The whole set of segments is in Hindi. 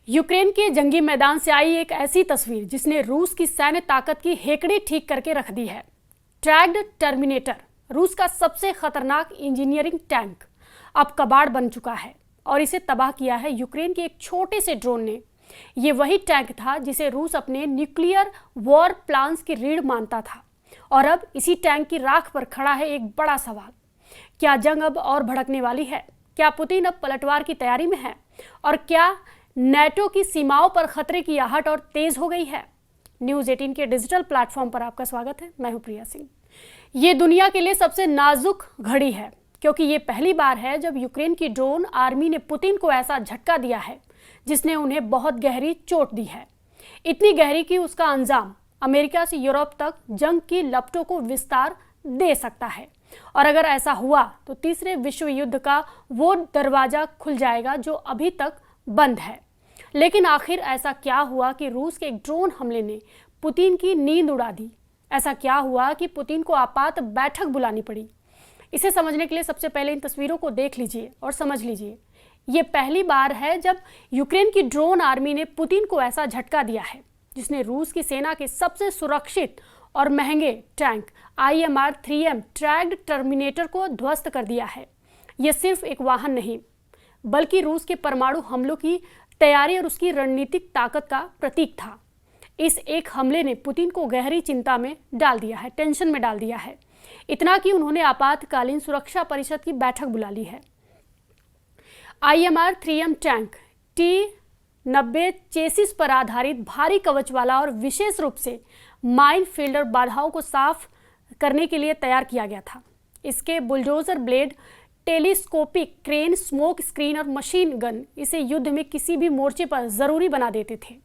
यूक्रेन के जंगी मैदान से आई एक ऐसी तस्वीर जिसने रूस की सैन्य ताकत की हेकड़ी ठीक करके रख दी है। ट्रैक्ड टर्मिनेटर, रूस का सबसे खतरनाक इंजीनियरिंग टैंक, अब कबाड़ बन चुका है और इसे तबाह किया है यूक्रेन के एक छोटे से ड्रोन ने। ये वही टैंक था जिसे रूस अपने न्यूक्लियर वॉर प्लान्स की रीढ़ मानता था और अब इसी टैंक की राख पर खड़ा है एक बड़ा सवाल। क्या जंग अब और भड़कने वाली है? क्या पुतिन अब पलटवार की तैयारी में है? और क्या नेटो की सीमाओं पर खतरे की आहट और तेज हो गई है? न्यूज़ 18 के डिजिटल प्लेटफॉर्म पर आपका स्वागत है। मैं हूं प्रिया सिंह। ये दुनिया के लिए सबसे नाजुक घड़ी है क्योंकि ये पहली बार है जब यूक्रेन की ड्रोन आर्मी ने पुतिन को ऐसा झटका दिया है जिसने उन्हें बहुत गहरी चोट दी है। इतनी गहरी कि उसका अंजाम अमेरिका से यूरोप तक जंग की लपटों को विस्तार दे सकता है। और अगर ऐसा हुआ तो तीसरे विश्व युद्ध का वो दरवाजा खुल जाएगा जो अभी तक बंद है। लेकिन आखिर ऐसा क्या हुआ कि रूस के एक ड्रोन हमले ने पुतिन की नींद उड़ा दी? ऐसा क्या हुआ कि पुतिन को आपात बैठक बुलानी पड़ी? इसे समझने के लिए सबसे पहले इन तस्वीरों को देख लीजिए और समझ लीजिए। ये पहली बार है जब यूक्रेन की ड्रोन आर्मी ने पुतिन को ऐसा झटका दिया है जिसने रूस की सेना के सबसे सुरक्षित और महंगे टैंक IMR-3M ट्रैक्ड टर्मिनेटर को ध्वस्त कर दिया है। यह सिर्फ एक वाहन नहीं बल्कि रूस के परमाणु हमलों की तैयारी और उसकी रणनीतिक ताकत का प्रतीक था। इस एक हमले ने पुतिन को गहरी चिंता में डाल दिया है, टेंशन में डाल दिया है, इतना कि उन्होंने आपातकालीन सुरक्षा परिषद की बैठक बुला ली है। IMR-3M टैंक T-90 चेसिस पर आधारित भारी कवच वाला और विशेष रूप से माइन फील्डर बाधाओं को साफ करने के लिए तैयार किया गया था। इसके bulldozer blade, telescopic crane, smoke screen और मशीन गन इसे युद्ध में किसी भी मोर्चे पर जरूरी बना देते थे।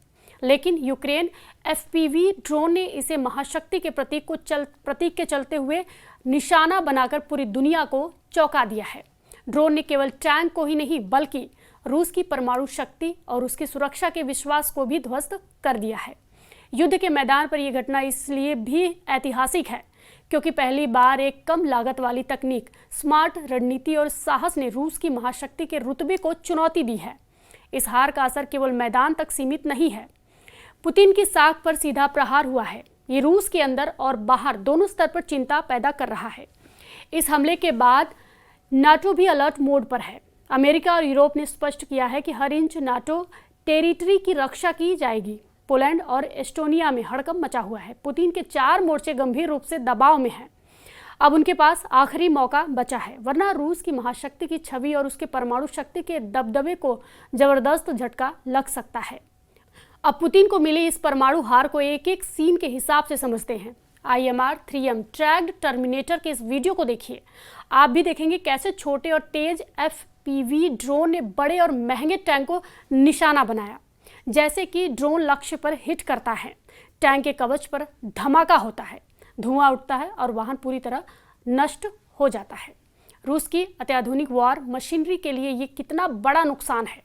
लेकिन यूक्रेन FPV ड्रोन ने इसे महाशक्ति के प्रतीक के चलते हुए निशाना बनाकर पूरी दुनिया को चौंका दिया है। ड्रोन ने केवल टैंक को ही नहीं बल्कि रूस की परमाणु शक्ति और उसकी सुरक्षा के विश्वास को भी ध्वस्त कर दिया है। युद्ध के मैदान पर यह घटना इसलिए भी ऐतिहासिक है क्योंकि पहली बार एक कम लागत वाली तकनीक, स्मार्ट रणनीति और साहस ने रूस की महाशक्ति के रुतबे को चुनौती दी है। इस हार का असर केवल मैदान तक सीमित नहीं है, पुतिन की साख पर सीधा प्रहार हुआ है। ये रूस के अंदर और बाहर दोनों स्तर पर चिंता पैदा कर रहा है। इस हमले के बाद नाटो भी अलर्ट मोड पर है। अमेरिका और यूरोप ने स्पष्ट किया है कि हर इंच नाटो टेरिटरी की रक्षा की जाएगी। पोलैंड और एस्टोनिया में हड़कंप मचा हुआ है। पुतिन के 4 मोर्चे गंभीर रूप से दबाव में हैं। अब उनके पास आखिरी मौका बचा है, वरना रूस की महाशक्ति की छवि और उसके परमाणु शक्ति के दबदबे को जबरदस्त झटका लग सकता है। अब पुतिन को मिली इस परमाणु हार को एक एक सीन के हिसाब से समझते हैं। IMR-3M ट्रैक्ड टर्मिनेटर के इस वीडियो को देखिए। आप भी देखेंगे कैसे छोटे और तेज FPV ड्रोन ने बड़े और महंगे टैंक को निशाना बनाया। जैसे कि ड्रोन लक्ष्य पर हिट करता है, टैंक के कवच पर धमाका होता है, धुआं उठता है और वाहन पूरी तरह नष्ट हो जाता है। रूस की अत्याधुनिक वॉर मशीनरी के लिए ये कितना बड़ा नुकसान है,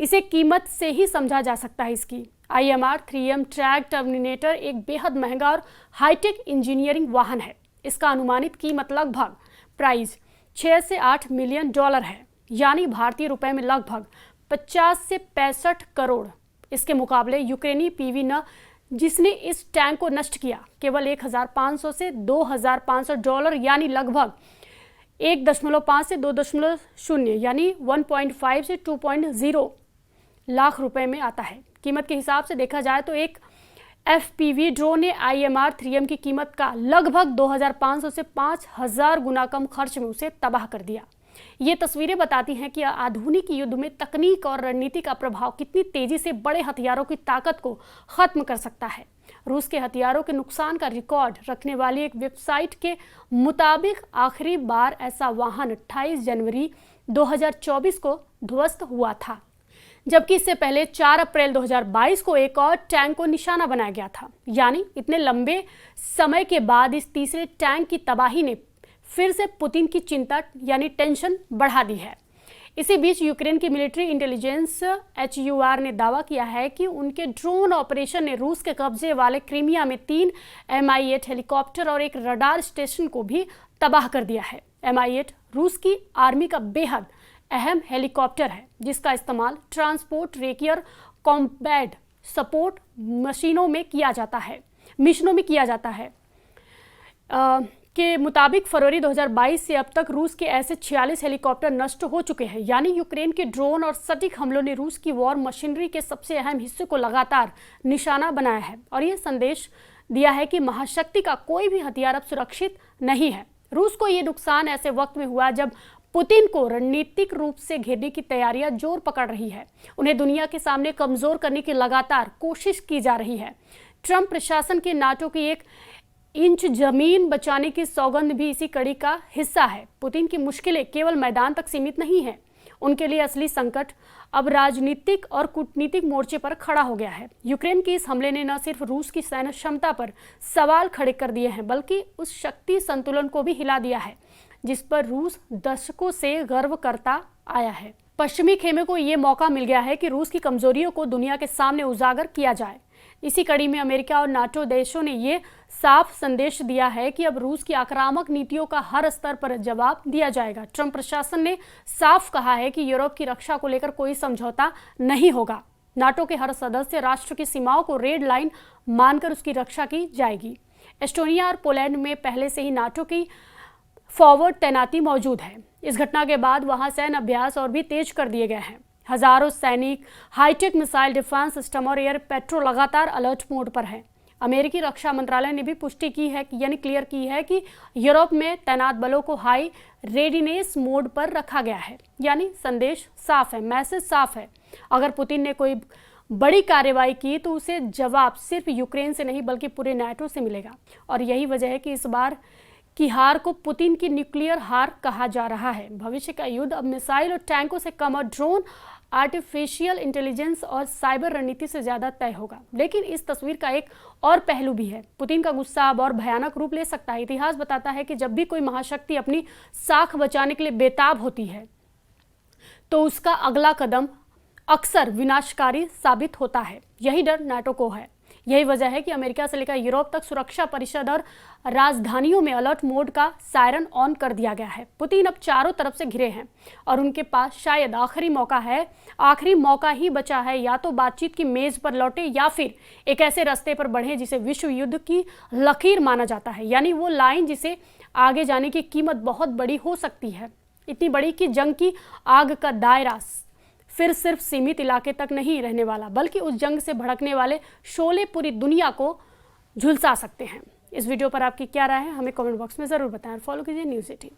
इसे कीमत से ही समझा जा सकता है। इसकी IMR-3M ट्रैक टर्मिनेटर एक बेहद महंगा और हाईटेक इंजीनियरिंग वाहन है। इसका अनुमानित कीमत लगभग प्राइस $6 से $8 मिलियन है, यानी भारतीय रुपए में लगभग 50 से 65 करोड़। इसके मुकाबले यूक्रेनी PV-9 जिसने इस टैंक को नष्ट किया केवल $1,500 से $2,500, यानी लगभग 1.5 से 2.0 यानी 1.5 से 2.0 लाख रुपए में आता है। कीमत के हिसाब से देखा जाए तो एक FPV ड्रोन ने IMR-3M की कीमत का लगभग 2,500 से 5,000 गुना कम खर्च में उसे तबाह कर दिया। ये तस्वीरें बताती हैं कि आधुनिक युद्ध में तकनीक और रणनीति का प्रभाव कितनी तेजी से बड़े हथियारों की ताकत को खत्म कर सकता है। रूस के हथियारों के नुकसान का रिकॉर्ड रखने वाली एक वेबसाइट के मुताबिक आखिरी बार ऐसा वाहन 28 जनवरी 2024 को ध्वस्त हुआ था, जबकि इससे पहले 4 अप्रैल 2022 को एक और टैंक को निशाना बनाया गया था। यानी इतने लंबे समय के बाद इस तीसरे टैंक की तबाही ने फिर से पुतिन की चिंता यानी टेंशन बढ़ा दी है। इसी बीच यूक्रेन की मिलिट्री इंटेलिजेंस HUR ने दावा किया है कि उनके ड्रोन ऑपरेशन ने रूस के कब्जे वाले क्रीमिया में 3 Mi-8 हेलीकॉप्टर और एक रडार स्टेशन को भी तबाह कर दिया है। Mi-8 रूस की आर्मी का बेहद अहम हेलीकॉप्टर है जिसका इस्तेमाल ट्रांसपोर्ट, रेकियर, कॉम्बैट सपोर्ट मिशनों में किया जाता है। के मुताबिक फरवरी 2022 से अब तक रूस के ऐसे 46 हेलीकॉप्टर नष्ट हो चुके हैं। यानी यूक्रेन के ड्रोन और सटीक हमलों ने रूस की वॉर मशीनरी के सबसे अहम हिस्से को लगातार निशाना बनाया है और यह संदेश दिया है कि महाशक्ति का कोई भी हथियार अब सुरक्षित नहीं है। रूस को ये नुकसान ऐसे वक्त में हुआ जब पुतिन को रणनीतिक रूप से घेरने की तैयारियां जोर पकड़ रही है। उन्हें दुनिया के सामने कमजोर करने की लगातार कोशिश की जा रही है। ट्रंप प्रशासन के नाटो की एक इंच जमीन बचाने की सौगंध भी इसी कड़ी का हिस्सा है। पुतिन की मुश्किलें केवल मैदान तक सीमित नहीं है, उनके लिए असली संकट अब राजनीतिक और कूटनीतिक मोर्चे पर खड़ा हो गया है। यूक्रेन के इस हमले ने न सिर्फ रूस की सैन्य क्षमता पर सवाल खड़े कर दिए हैं, बल्कि उस शक्ति संतुलन को भी हिला दिया है जिस पर रूस दशकों से गर्व करता आया है। पश्चिमी खेमे को ये मौका मिल गया है कि रूस की कमजोरियों को दुनिया के सामने उजागर किया जाए। इसी कड़ी में अमेरिका और नाटो देशों ने ये साफ संदेश दिया है कि अब रूस की आक्रामक नीतियों का हर स्तर पर जवाब दिया जाएगा। ट्रंप प्रशासन ने साफ कहा है कि यूरोप की रक्षा को लेकर कोई समझौता नहीं होगा। नाटो के हर सदस्य राष्ट्र की सीमाओं को रेड लाइन मानकर उसकी रक्षा की जाएगी। एस्टोनिया और पोलैंड में पहले से ही नाटो की फॉरवर्ड तैनाती मौजूद है। इस घटना के बाद वहां सैन्य अभ्यास और भी तेज कर दिए गए हैं। हजारों सैनिक, हाईटेक मिसाइल डिफेंस सिस्टम और एयर पेट्रोल लगातार अलर्ट मोड पर है। अमेरिकी रक्षा मंत्रालय ने भी पुष्टि की है क्लियर की है कि यूरोप में तैनात बलों को हाई रेडीनेस मोड पर रखा गया है। यानी संदेश साफ है, मैसेज साफ है। अगर पुतिन ने कोई बड़ी कार्रवाई की तो उसे जवाब सिर्फ यूक्रेन से नहीं बल्कि पूरे नाटो से मिलेगा। और यही वजह है कि इस बार की हार को पुतिन की न्यूक्लियर हार कहा जा रहा है। भविष्य का युद्ध अब मिसाइल और टैंकों से कम और ड्रोन, आर्टिफिशियल इंटेलिजेंस और साइबर रणनीति से ज्यादा तय होगा। लेकिन इस तस्वीर का एक और पहलू भी है। पुतिन का गुस्सा अब और भयानक रूप ले सकता है। इतिहास बताता है कि जब भी कोई महाशक्ति अपनी साख बचाने के लिए बेताब होती है तो उसका अगला कदम अक्सर विनाशकारी साबित होता है। यही डर नाटो को है। यही वजह है कि अमेरिका से लेकर यूरोप तक सुरक्षा परिषद और राजधानियों में अलर्ट मोड का सायरन ऑन कर दिया गया है। पुतिन अब चारों तरफ से घिरे हैं और उनके पास शायद आखिरी मौका ही बचा है। या तो बातचीत की मेज पर लौटे या फिर एक ऐसे रास्ते पर बढ़े जिसे विश्व युद्ध की लकीर माना जाता है। यानी वो लाइन जिसे आगे जाने की कीमत बहुत बड़ी हो सकती है, इतनी बड़ी कि जंग की आग का दायरा फिर सिर्फ सीमित इलाके तक नहीं रहने वाला, बल्कि उस जंग से भड़कने वाले शोले पूरी दुनिया को झुलसा सकते हैं। इस वीडियो पर आपकी क्या राय है हमें कमेंट बॉक्स में जरूर बताएं। फॉलो कीजिए न्यूज़ 18।